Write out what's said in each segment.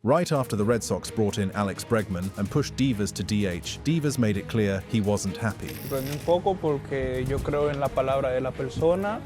Right after the Red Sox brought in Alex Bregman and pushed Divas to DH, Divas made it clear he wasn't happy. Sorprendí un poco porque yo creo en la palabra de la persona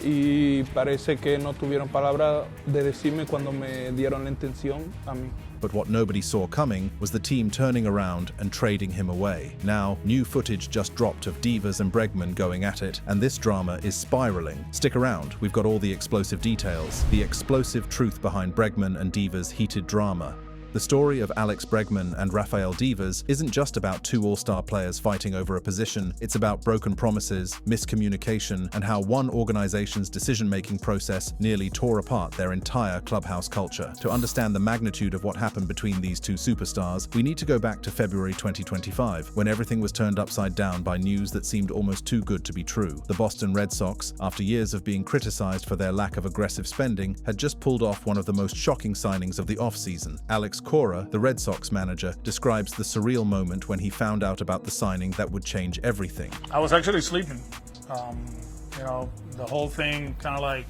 y parece que no tuvieron palabra de decirme cuando me dieron la intención a mí. But what nobody saw coming was the team turning around and trading him away. Now, new footage just dropped of Divas and Bregman going at it, and this drama is spiraling. Stick around, we've got all the explosive details, the explosive truth behind Bregman and Divas' heated drama. The story of Alex Bregman and Raphael Divas isn't just about two all-star players fighting over a position, it's about broken promises, miscommunication, and how one organization's decision-making process nearly tore apart their entire clubhouse culture. To understand the magnitude of what happened between these two superstars, we need to go back to February 2025, when everything was turned upside down by news that seemed almost too good to be true. The Boston Red Sox, after years of being criticized for their lack of aggressive spending, had just pulled off one of the most shocking signings of the offseason. Alex Cora, the Red Sox manager, describes the surreal moment when he found out about the signing that would change everything. I was actually sleeping. The whole thing kind of like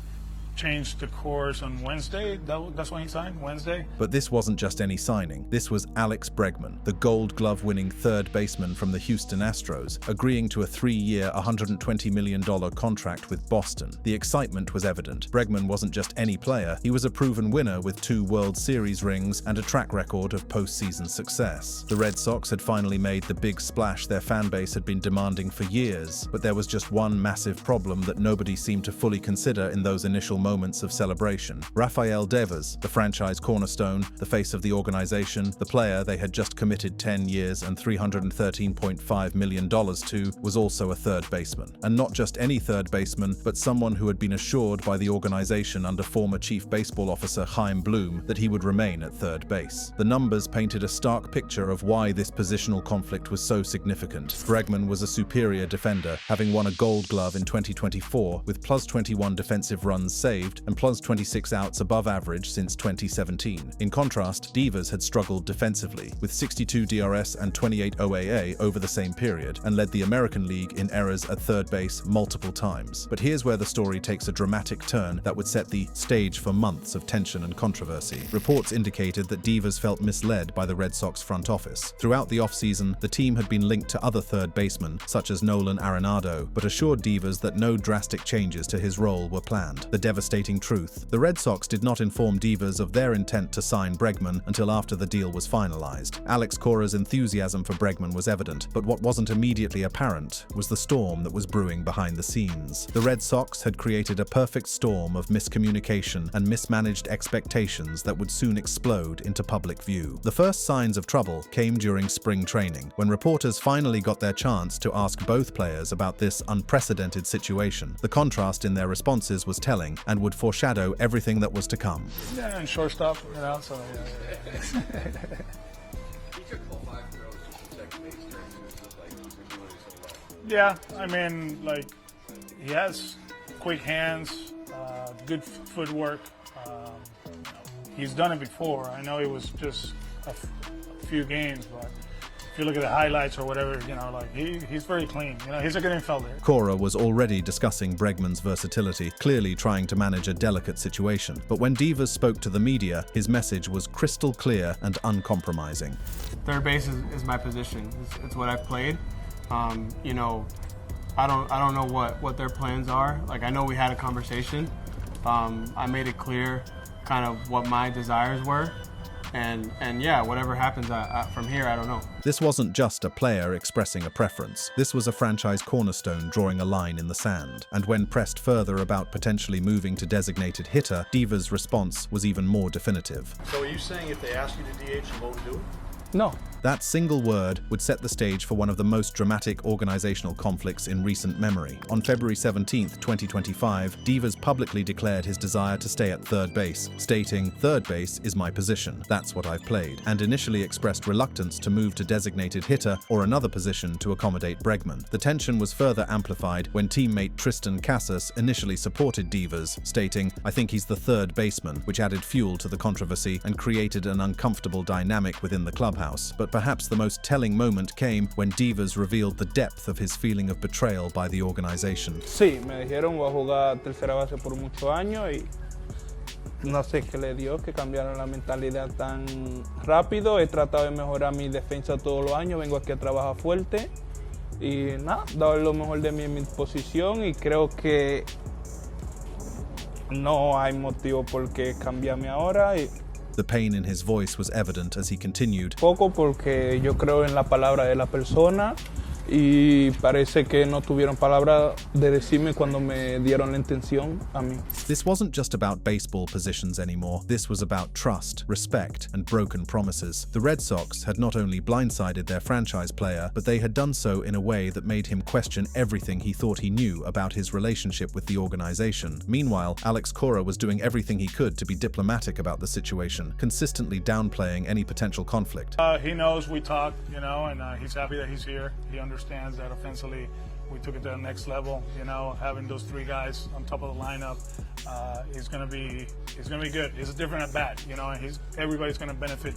changed the course on Wednesday. That's when he signed, Wednesday. But this wasn't just any signing. This was Alex Bregman, the Gold Glove-winning third baseman from the Houston Astros, agreeing to a 3-year, $120 million contract with Boston. The excitement was evident. Bregman wasn't just any player. He was a proven winner with 2 World Series rings and a track record of postseason success. The Red Sox had finally made the big splash their fan base had been demanding for years, but there was just one massive problem that nobody seemed to fully consider in those initial moments of celebration. Raphael Devers, the franchise cornerstone, the face of the organization, the player they had just committed 10 years and $313.5 million to, was also a third baseman. And not just any third baseman, but someone who had been assured by the organization under former Chief Baseball Officer Chaim Bloom that he would remain at third base. The numbers painted a stark picture of why this positional conflict was so significant. Bregman was a superior defender, having won a Gold Glove in 2024 with plus 21 defensive runs saved and plus 26 outs above average since 2017. In contrast, Divas had struggled defensively, with 62 DRS and 28 OAA over the same period, and led the American League in errors at third base multiple times. But here's where the story takes a dramatic turn that would set the stage for months of tension and controversy. Reports indicated that Divas felt misled by the Red Sox front office. Throughout the offseason, the team had been linked to other third basemen, such as Nolan Arenado, but assured Divas that no drastic changes to his role were planned. The devastating truth: the Red Sox did not inform Divas of their intent to sign Bregman until after the deal was finalized. Alex Cora's enthusiasm for Bregman was evident, but what wasn't immediately apparent was the storm that was brewing behind the scenes. The Red Sox had created a perfect storm of miscommunication and mismanaged expectations that would soon explode into public view. The first signs of trouble came during spring training, when reporters finally got their chance to ask both players about this unprecedented situation. The contrast in their responses was telling and would foreshadow everything that was to come. Yeah, and shortstop, so yeah. Yeah, I mean, like, he has quick hands, good footwork. He's done it before. I know it was just a few games, but if you look at the highlights or whatever, he's very clean. He's a good infielder. Cora was already discussing Bregman's versatility, clearly trying to manage a delicate situation. But when Divas spoke to the media, his message was crystal clear and uncompromising. Third base is my position. It's what I've played. I don't know what their plans are. Like, I know we had a conversation. I made it clear kind of what my desires were. And yeah, whatever happens from here, I don't know. This wasn't just a player expressing a preference. This was a franchise cornerstone drawing a line in the sand. And when pressed further about potentially moving to designated hitter, Divas' response was even more definitive. So are you saying if they ask you to DH, you won't do it? No. That single word would set the stage for one of the most dramatic organizational conflicts in recent memory. On February 17, 2025, Divas publicly declared his desire to stay at third base, stating, "Third base is my position. That's what I've played," and initially expressed reluctance to move to designated hitter or another position to accommodate Bregman. The tension was further amplified when teammate Tristan Casas initially supported Divas, stating, "I think he's the third baseman," which added fuel to the controversy and created an uncomfortable dynamic within the clubhouse. But perhaps the most telling moment came when Divas revealed the depth of his feeling of betrayal by the organization. Sí, me dijeron voy a jugar tercera base por muchos años y No sé qué le dio, que cambiaron la mentalidad tan rápido. He tratado de mejorar mi defensa todos los años, vengo aquí a trabajar fuerte y nada, dar lo mejor de mí en mi posición y creo que no hay motivo por qué cambiarme ahora. The pain in his voice was evident as he continued. Poco porque yo creo en la palabra de la persona y parece que no tuvieron palabra de decirme cuando me dieron la intención a mí. This wasn't just about baseball positions anymore. This was about trust, respect, and broken promises. The Red Sox had not only blindsided their franchise player, but they had done so in a way that made him question everything he thought he knew about his relationship with the organization. Meanwhile, Alex Cora was doing everything he could to be diplomatic about the situation, consistently downplaying any potential conflict. He knows we talked, and he's happy that he's here. He understands that offensively we took it to the next level. Having those three guys on top of the lineup is going to be good. It's a different at bat, and everybody's going to benefit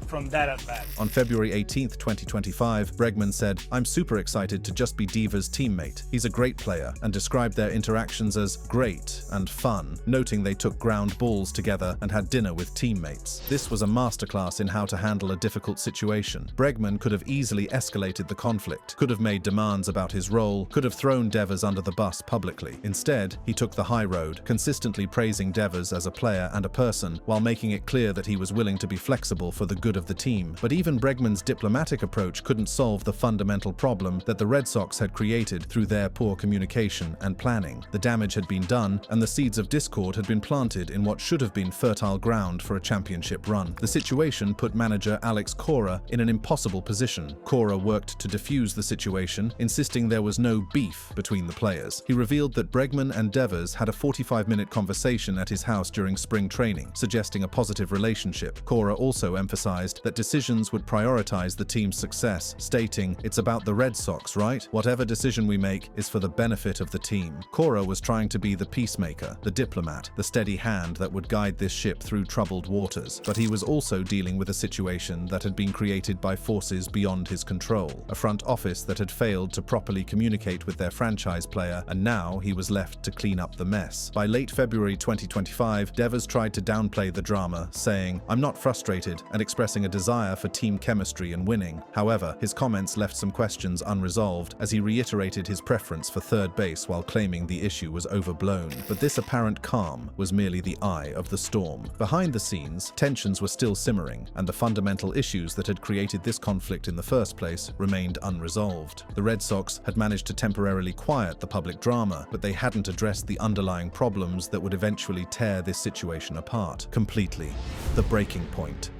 from that at bat. On February 18th, 2025, Bregman said, "I'm super excited to just be Diva's teammate. He's a great player," and described their interactions as great and fun, noting they took ground balls together and had dinner with teammates. This was a masterclass in how to handle a difficult situation. Bregman could have easily escalated the conflict, could have made demands about his role, could have thrown Devers under the bus publicly. Instead, he took the high road, consistently praising Devers as a player and a person, while making it clear that he was willing to be flexible for the good of the team. But even Bregman's diplomatic approach couldn't solve the fundamental problem that the Red Sox had created through their poor communication and planning. The damage had been done, and the seeds of discord had been planted in what should have been fertile ground for a championship run. The situation put manager Alex Cora in an impossible position. Cora worked to defuse the situation, insisting there was no beef between the players. He revealed that Bregman and Devers had a 45-minute conversation at his house during spring training, suggesting a positive relationship. Cora also emphasized that decisions would prioritize the team's success, stating, "It's about the Red Sox, right? Whatever decision we make is for the benefit of the team." Cora was trying to be the peacemaker, the diplomat, the steady hand that would guide this ship through troubled waters. But he was also dealing with a situation that had been created by forces beyond his control, a front office that had failed to properly communicate with their franchise player, and now he was left to clean up the mess. By late February 2025, Devers tried to downplay the drama, saying, "I'm not frustrated," and expressing a desire for team chemistry and winning. However, his comments left some questions unresolved as he reiterated his preference for third base while claiming the issue was overblown. But this apparent calm was merely the eye of the storm. Behind the scenes, tensions were still simmering, and the fundamental issues that had created this conflict in the first place remained unresolved. The Red Sox had managed to temporarily quiet the public drama, but they hadn't addressed the underlying problems that would eventually tear this situation apart completely. The breaking point.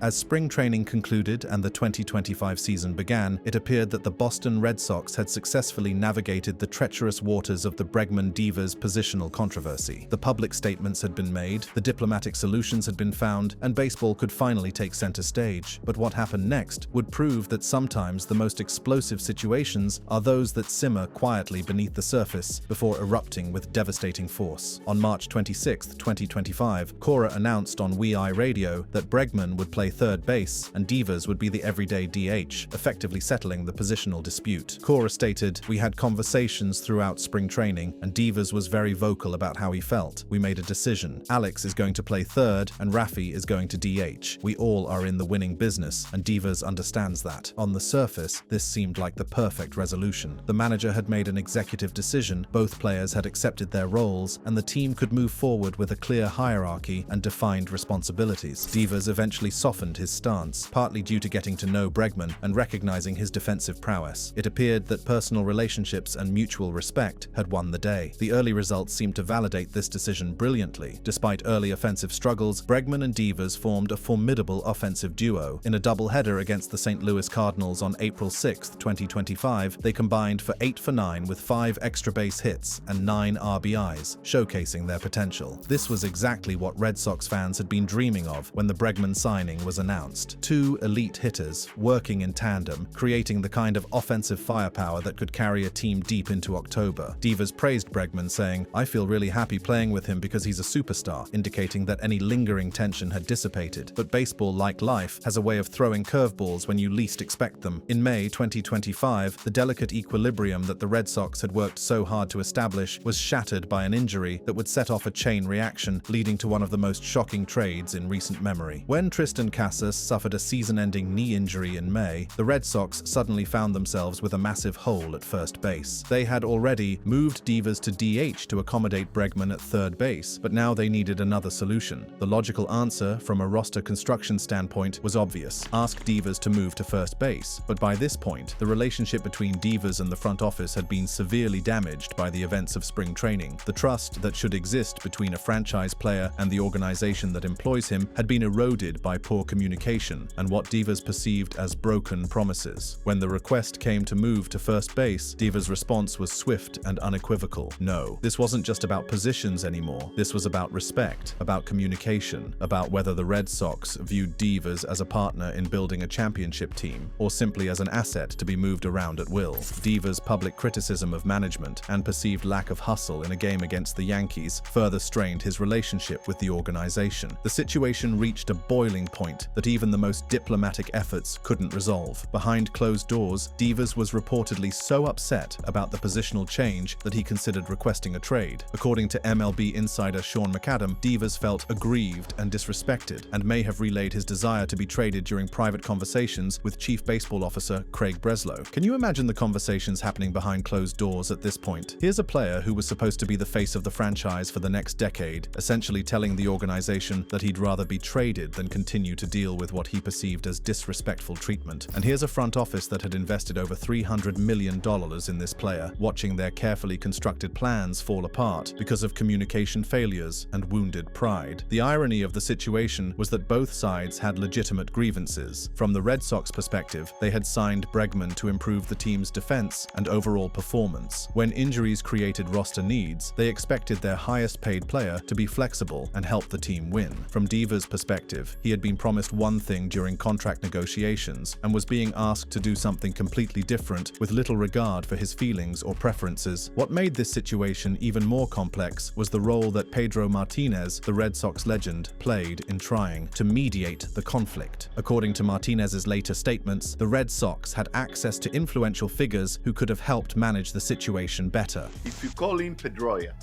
As spring training concluded and the 2025 season began, it appeared that the Boston Red Sox had successfully navigated the treacherous waters of the Bregman-Devers positional controversy. The public statements had been made, the diplomatic solutions had been found, and baseball could finally take center stage. But what happened next would prove that sometimes the most explosive situations are those that simmer quietly beneath the surface before erupting with devastating force. On March 26, 2025, Cora announced on WEEI Radio that Bregman would play third base and Devers would be the everyday DH, effectively settling the positional dispute. Cora stated, "We had conversations throughout spring training and Devers was very vocal about how he felt. We made a decision. Alex is going to play third and Rafi is going to DH. We all are in the winning business and Devers understands that." On the surface, this seemed like the perfect resolution. The manager had made an executive decision, both players had accepted their roles, and the team could move forward with a clear hierarchy and defined responsibilities. Devers eventually softened his stance, partly due to getting to know Bregman and recognizing his defensive prowess. It appeared that personal relationships and mutual respect had won the day. The early results seemed to validate this decision brilliantly. Despite early offensive struggles, Bregman and Devers formed a formidable offensive duo. In a doubleheader against the St. Louis Cardinals on April 6, 2025, they combined for 8 for 9 with 5 extra base hits and 9 RBIs, showcasing their potential. This was exactly what Red Sox fans had been dreaming of when the Bregman signing was announced. Two elite hitters working in tandem, creating the kind of offensive firepower that could carry a team deep into October. Divas praised Bregman, saying, "I feel really happy playing with him because he's a superstar," indicating that any lingering tension had dissipated. But baseball, like life, has a way of throwing curveballs when you least expect them. In May 2025, the delicate equilibrium that the Red Sox had worked so hard to establish was shattered by an injury that would set off a chain reaction, leading to one of the most shocking trades in recent memory. When Tristan Casas suffered a season-ending knee injury in May, the Red Sox suddenly found themselves with a massive hole at first base. They had already moved Divas to DH to accommodate Bregman at third base, but now they needed another solution. The logical answer, from a roster construction standpoint, was obvious: ask Divas to move to first base. But by this point, the relationship between Divas and the front office had been severely damaged by the events of spring training. The trust that should exist between a franchise player and the organization that employs him had been eroded by poor communication and what Divas perceived as broken promises. When the request came to move to first base, Divas' response was swift and unequivocal. No, this wasn't just about positions anymore. This was about respect, about communication, about whether the Red Sox viewed Divas as a partner in building a championship team, or simply as an asset to be moved around at will. Divas' public criticism of management and perceived lack of hustle in a game against the Yankees further strained his relationship with the organization. The situation reached a boiling point that even the most diplomatic efforts couldn't resolve. Behind closed doors, Divas was reportedly so upset about the positional change that he considered requesting a trade. According to MLB insider Sean McAdam, Divas felt aggrieved and disrespected and may have relayed his desire to be traded during private conversations with Chief Baseball Officer Craig Breslow. Can you imagine the conversations happening behind closed doors at this point? Here's a player who was supposed to be the face of the franchise for the next decade, essentially telling the organization that he'd rather be traded than continue to deal with what he perceived as disrespectful treatment. And here's a front office that had invested over $300 million in this player, watching their carefully constructed plans fall apart because of communication failures and wounded pride. The irony of the situation was that both sides had legitimate grievances. From the Red Sox perspective, they had signed Bregman to improve the team's defense and overall performance. When injuries created roster needs, they expected their highest-paid player to be flexible and help the team win. From Divas' perspective, he had been promised one thing during contract negotiations and was being asked to do something completely different with little regard for his feelings or preferences. What made this situation even more complex was the role that Pedro Martinez, the Red Sox legend, played in trying to mediate the conflict. According to Martinez's later statements, the Red Sox had access to influential figures who could have helped manage the situation better. If you call in Pedroia,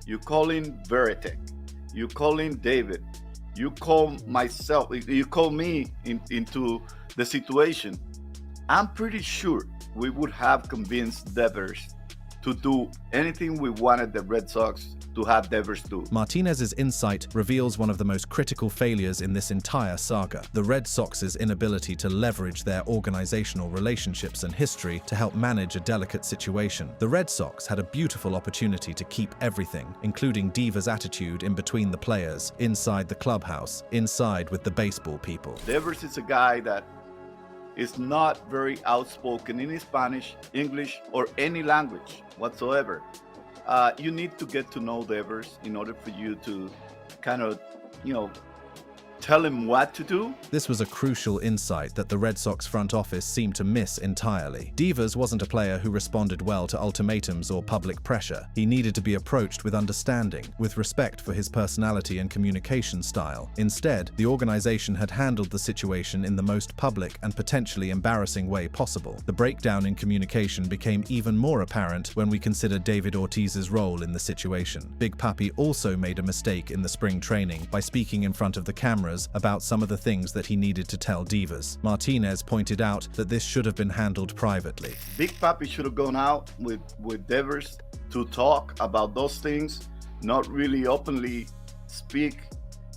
you call in Veritek, you call in David, you call myself, you call me into the situation, I'm pretty sure we would have convinced Devers to do anything we wanted the Red Sox to have Devers do. Martinez's insight reveals one of the most critical failures in this entire saga: the Red Sox's inability to leverage their organizational relationships and history to help manage a delicate situation. The Red Sox had a beautiful opportunity to keep everything, including Divas' attitude, in between the players, inside the clubhouse, inside with the baseball people. Devers is a guy that is not very outspoken in Spanish, English, or any language whatsoever. You need to get to know Devers in order for you to kind of, tell him what to do. This was a crucial insight that the Red Sox front office seemed to miss entirely. Divas wasn't a player who responded well to ultimatums or public pressure. He needed to be approached with understanding, with respect for his personality and communication style. Instead, the organization had handled the situation in the most public and potentially embarrassing way possible. The breakdown in communication became even more apparent when we consider David Ortiz's role in the situation. Big Papi also made a mistake in the spring training by speaking in front of the cameras about some of the things that he needed to tell Divas. Martinez pointed out that this should have been handled privately. Big Papi should have gone out with Devers to talk about those things, not really openly speak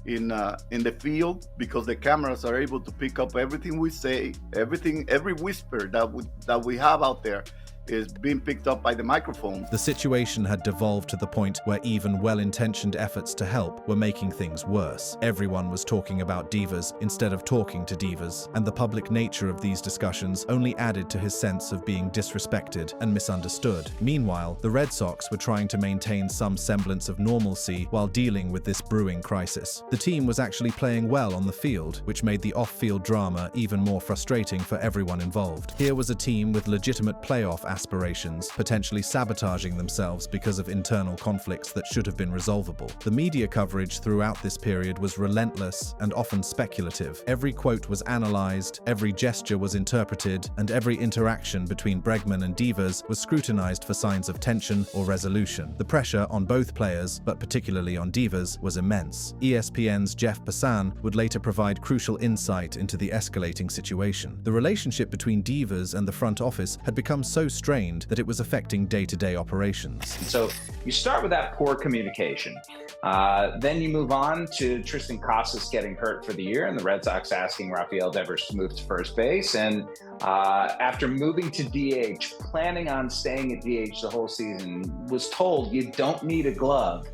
in the field, because the cameras are able to pick up everything we say, every whisper that we have out there is being picked up by the microphone. The situation had devolved to the point where even well-intentioned efforts to help were making things worse. Everyone was talking about divas instead of talking to divas, and the public nature of these discussions only added to his sense of being disrespected and misunderstood. Meanwhile, the Red Sox were trying to maintain some semblance of normalcy while dealing with this brewing crisis. The team was actually playing well on the field, which made the off-field drama even more frustrating for everyone involved. Here was a team with legitimate playoff aspirations, potentially sabotaging themselves because of internal conflicts that should have been resolvable. The media coverage throughout this period was relentless and often speculative. Every quote was analyzed, every gesture was interpreted, and every interaction between Bregman and divas was scrutinized for signs of tension or resolution. The pressure on both players, but particularly on divas, was immense. ESPN's Jeff Passan would later provide crucial insight into the escalating situation. The relationship between divas and the front office had become so strained that it was affecting day-to-day operations. So you start with that poor communication. Then you move on to Tristan Casas getting hurt for the year and the Red Sox asking Raphael Devers to move to first base. And after moving to DH, planning on staying at DH the whole season, was told you don't need a glove.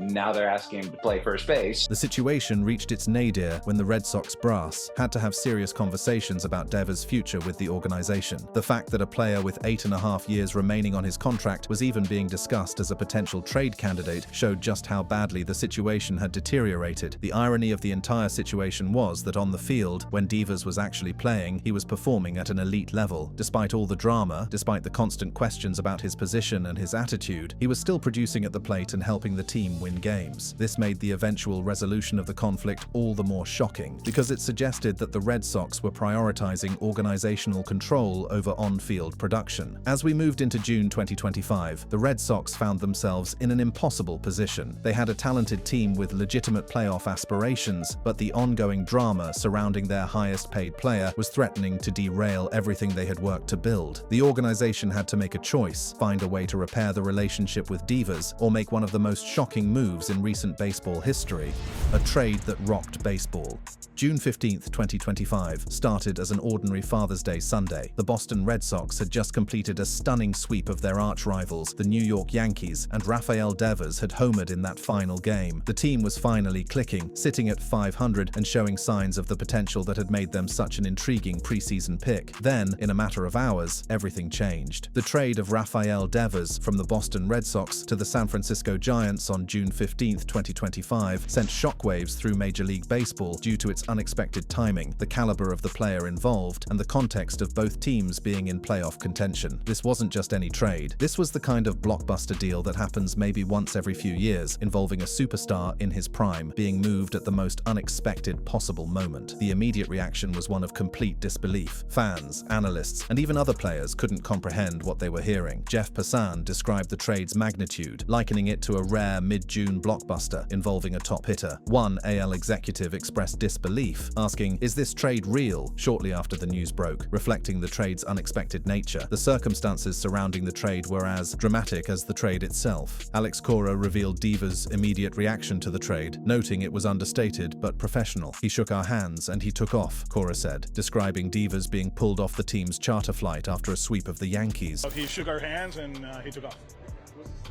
Now they're asking him to play first base. The situation reached its nadir when the Red Sox brass had to have serious conversations about Devers' future with the organization. The fact that a player with 8.5 years remaining on his contract was even being discussed as a potential trade candidate showed just how badly the situation had deteriorated. The irony of the entire situation was that on the field, when Devers was actually playing, he was performing at an elite level. Despite all the drama, despite the constant questions about his position and his attitude, he was still producing at the plate and helping the team win games. This made the eventual resolution of the conflict all the more shocking, because it suggested that the Red Sox were prioritizing organizational control over on-field production. As we moved into June 2025, the Red Sox found themselves in an impossible position. They had a talented team with legitimate playoff aspirations, but the ongoing drama surrounding their highest-paid player was threatening to derail everything they had worked to build. The organization had to make a choice: find a way to repair the relationship with divas, or make one of the most shocking moves in recent baseball history, a trade that rocked baseball. June 15, 2025, started as an ordinary Father's Day Sunday. The Boston Red Sox had just completed a stunning sweep of their arch-rivals, the New York Yankees, and Raphael Devers had homered in that final game. The team was finally clicking, sitting at 500 and showing signs of the potential that had made them such an intriguing preseason pick. Then, in a matter of hours, everything changed. The trade of Raphael Devers from the Boston Red Sox to the San Francisco Giants on June 15, 2025, sent shockwaves through Major League Baseball due to its unexpected timing, the caliber of the player involved, and the context of both teams being in playoff contention. This wasn't just any trade. This was the kind of blockbuster deal that happens maybe once every few years, involving a superstar in his prime being moved at the most unexpected possible moment. The immediate reaction was one of complete disbelief. Fans, analysts, and even other players couldn't comprehend what they were hearing. Jeff Passan described the trade's magnitude, likening it to a rare mid-June blockbuster involving a top hitter. One AL executive expressed disbelief, asking, "Is this trade real?" shortly after the news broke, reflecting the trade's unexpected nature. The circumstances surrounding the trade were as dramatic as the trade itself. Alex Cora revealed Devers' immediate reaction to the trade, noting it was understated but professional. "He shook our hands and he took off," Cora said, describing Devers being pulled off the team's charter flight after a sweep of the Yankees. He shook our hands and he took off.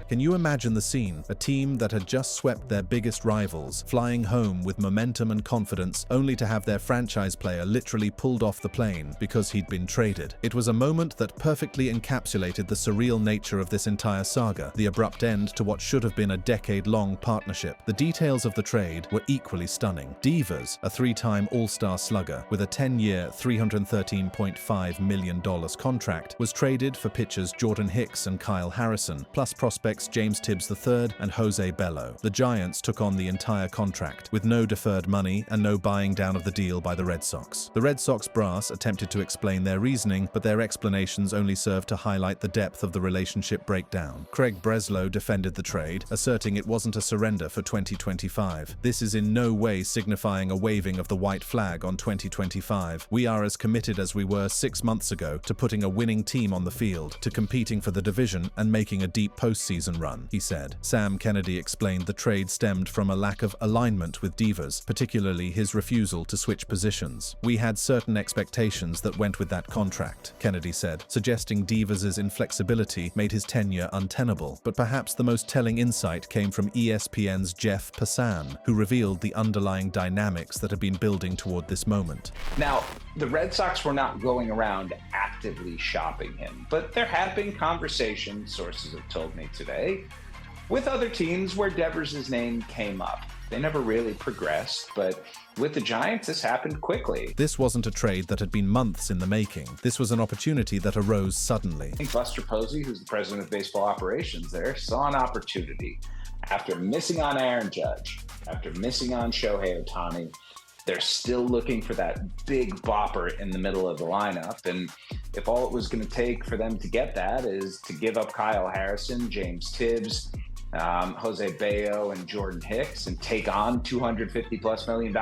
Can you imagine the scene? A team that had just swept their biggest rivals, flying home with momentum and confidence, only to have their franchise player literally pulled off the plane because he'd been traded. It was a moment that perfectly encapsulated the surreal nature of this entire saga, the abrupt end to what should have been a decade-long partnership. The details of the trade were equally stunning. Devers, a three-time All-Star slugger with a 10-year, $313.5 million contract, was traded for pitchers Jordan Hicks and Kyle Harrison, plus prospects James Tibbs III and Jose Bello. The Giants took on the entire contract, with no deferred money and no buying down of the deal by the Red Sox. The Red Sox brass attempted to explain their reasoning, but their explanations only served to highlight the depth of the relationship breakdown. Craig Breslow defended the trade, asserting it wasn't a surrender for 2025. "This is in no way signifying a waving of the white flag on 2025. We are as committed as we were 6 months ago to putting a winning team on the field, to competing for the division and making a deep postseason postseason run, he said. Sam Kennedy explained the trade stemmed from a lack of alignment with Divas, particularly his refusal to switch positions. "We had certain expectations that went with that contract," Kennedy said, suggesting Divas' inflexibility made his tenure untenable. But perhaps the most telling insight came from ESPN's Jeff Passan, who revealed the underlying dynamics that had been building toward this moment. Now, the Red Sox were not going around actively shopping him, but there have been conversations, sources have told me today, with other teams where Devers' name came up. They never really progressed, but with the Giants, this happened quickly. This wasn't a trade that had been months in the making. This was an opportunity that arose suddenly. I think Buster Posey, who's the president of baseball operations there, saw an opportunity. After missing on Aaron Judge, after missing on Shohei Ohtani, they're still looking for that big bopper in the middle of the lineup. And if all it was going to take for them to get that is to give up Kyle Harrison, James Tibbs, Jose Bayo, and Jordan Hicks and take on $250+ million,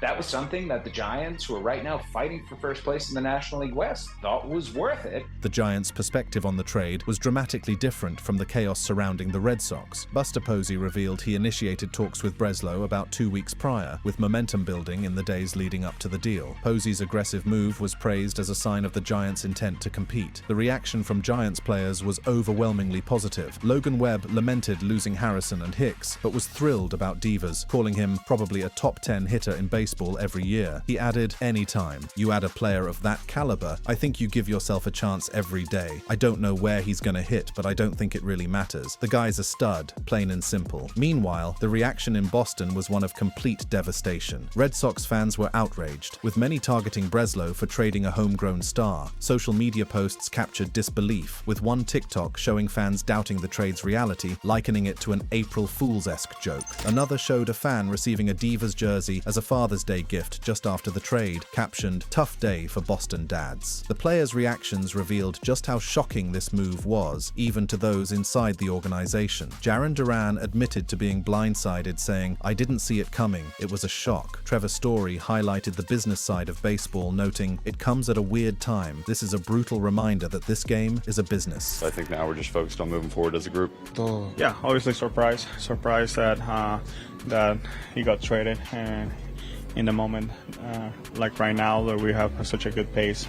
that was something that the Giants, who are right now fighting for first place in the National League West, thought was worth it. The Giants' perspective on the trade was dramatically different from the chaos surrounding the Red Sox. Buster Posey revealed he initiated talks with Breslow about 2 weeks prior, with momentum building in the days leading up to the deal. Posey's aggressive move was praised as a sign of the Giants' intent to compete. The reaction from Giants players was overwhelmingly positive. Logan Webb lamented losing Harrison and Hicks, but was thrilled about Divas, calling him probably a top 10 hitter in baseball every year. He added, "Anytime you add a player of that caliber, I think you give yourself a chance every day. I don't know where he's gonna hit, but I don't think it really matters. The guy's a stud, plain and simple." Meanwhile, the reaction in Boston was one of complete devastation. Red Sox fans were outraged, with many targeting Breslow for trading a homegrown star. Social media posts captured disbelief, with one TikTok showing fans doubting the trade's reality, likening it to an April Fool's-esque joke. Another showed a fan receiving a Divas jersey as a Father's Day gift just after the trade, captioned, "Tough day for Boston dads." The players' reactions revealed just how shocking this move was, even to those inside the organization. Jarren Duran admitted to being blindsided, saying, "I didn't see it coming. It was a shock." Trevor Story highlighted the business side of baseball, noting, "It comes at a weird time. This is a brutal reminder that this game is a business." I think now we're just focused on moving forward as a group. Yeah, obviously surprised that that he got traded, and in the moment, like right now, that we have such a good pace,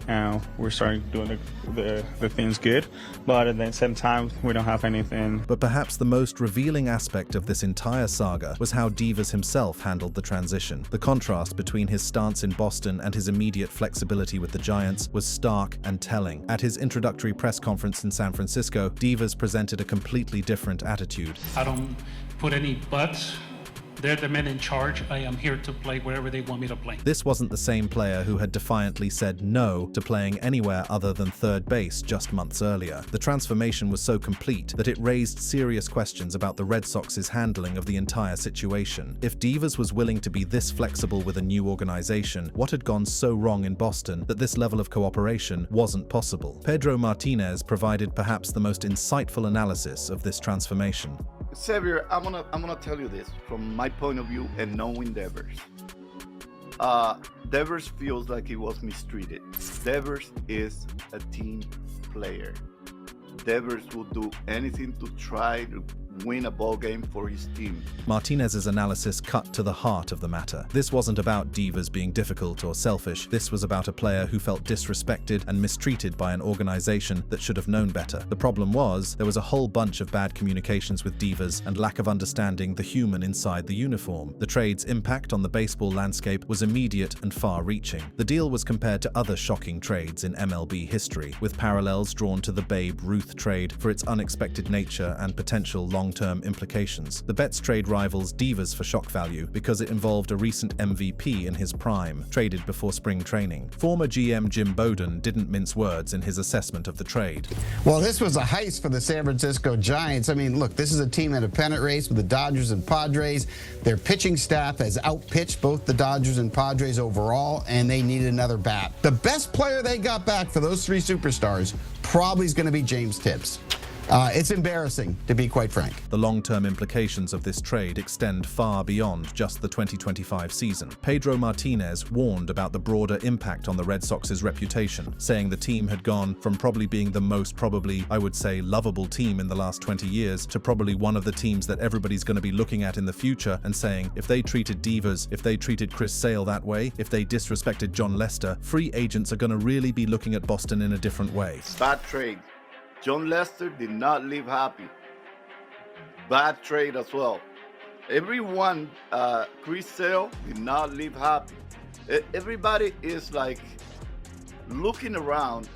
and we're starting doing the things good, but at the same time, we don't have anything. But perhaps the most revealing aspect of this entire saga was how Divas himself handled the transition. The contrast between his stance in Boston and his immediate flexibility with the Giants was stark and telling. At his introductory press conference in San Francisco, Divas presented a completely different attitude. "I don't put any buts. They're the men in charge. I am here to play wherever they want me to play." This wasn't the same player who had defiantly said no to playing anywhere other than third base just months earlier. The transformation was so complete that it raised serious questions about the Red Sox's handling of the entire situation. If Divas was willing to be this flexible with a new organization, what had gone so wrong in Boston that this level of cooperation wasn't possible? Pedro Martinez provided perhaps the most insightful analysis of this transformation. Xavier, I'm gonna tell you this from my point of view and knowing Devers. Devers feels like he was mistreated. Devers is a team player. Devers will do anything to try to win a ball game for his team. Martinez's analysis cut to the heart of the matter. This wasn't about Divas being difficult or selfish. This was about a player who felt disrespected and mistreated by an organization that should have known better. The problem was, there was a whole bunch of bad communications with Divas and lack of understanding the human inside the uniform. The trade's impact on the baseball landscape was immediate and far-reaching. The deal was compared to other shocking trades in MLB history, with parallels drawn to the Babe Ruth trade for its unexpected nature and potential long-term implications. The Betts trade rivals Divas for shock value because it involved a recent MVP in his prime, traded before spring training. Former GM Jim Bowden didn't mince words in his assessment of the trade. Well, this was a heist for the San Francisco Giants. I mean, look, this is a team in a pennant race with the Dodgers and Padres. Their pitching staff has outpitched both the Dodgers and Padres overall, and they needed another bat. The best player they got back for those three superstars probably is going to be James Tibbs. It's embarrassing, to be quite frank. The long-term implications of this trade extend far beyond just the 2025 season. Pedro Martinez warned about the broader impact on the Red Sox's reputation, saying the team had gone from probably being the most I would say, lovable team in the last 20 years to probably one of the teams that everybody's going to be looking at in the future and saying, if they treated Divas, if they treated Chris Sale that way, if they disrespected John Lester, free agents are going to really be looking at Boston in a different way. Bad trade. John Lester did not leave happy. Bad trade as well. Everyone, Chris Sale did not leave happy. Everybody is like looking around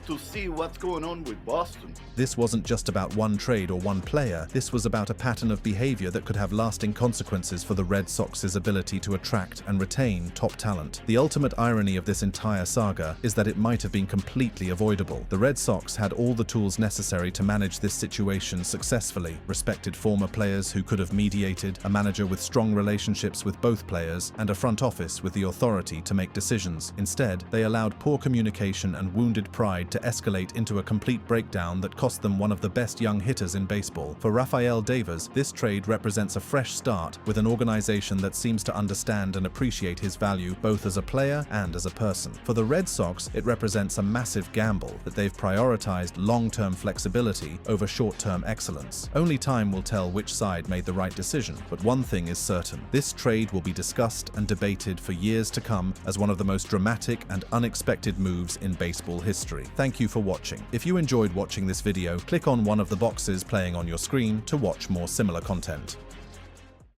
to see what's going on with Boston. This wasn't just about one trade or one player. This was about a pattern of behavior that could have lasting consequences for the Red Sox's ability to attract and retain top talent. The ultimate irony of this entire saga is that it might have been completely avoidable. The Red Sox had all the tools necessary to manage this situation successfully. Respected former players who could have mediated, a manager with strong relationships with both players, and a front office with the authority to make decisions. Instead, they allowed poor communication and wounded pride to escalate into a complete breakdown that cost them one of the best young hitters in baseball. For Raphael Devers, this trade represents a fresh start with an organization that seems to understand and appreciate his value both as a player and as a person. For the Red Sox, it represents a massive gamble that they've prioritized long-term flexibility over short-term excellence. Only time will tell which side made the right decision, but one thing is certain. This trade will be discussed and debated for years to come as one of the most dramatic and unexpected moves in baseball history. Thank you for watching. If you enjoyed watching this video, click on one of the boxes playing on your screen to watch more similar content.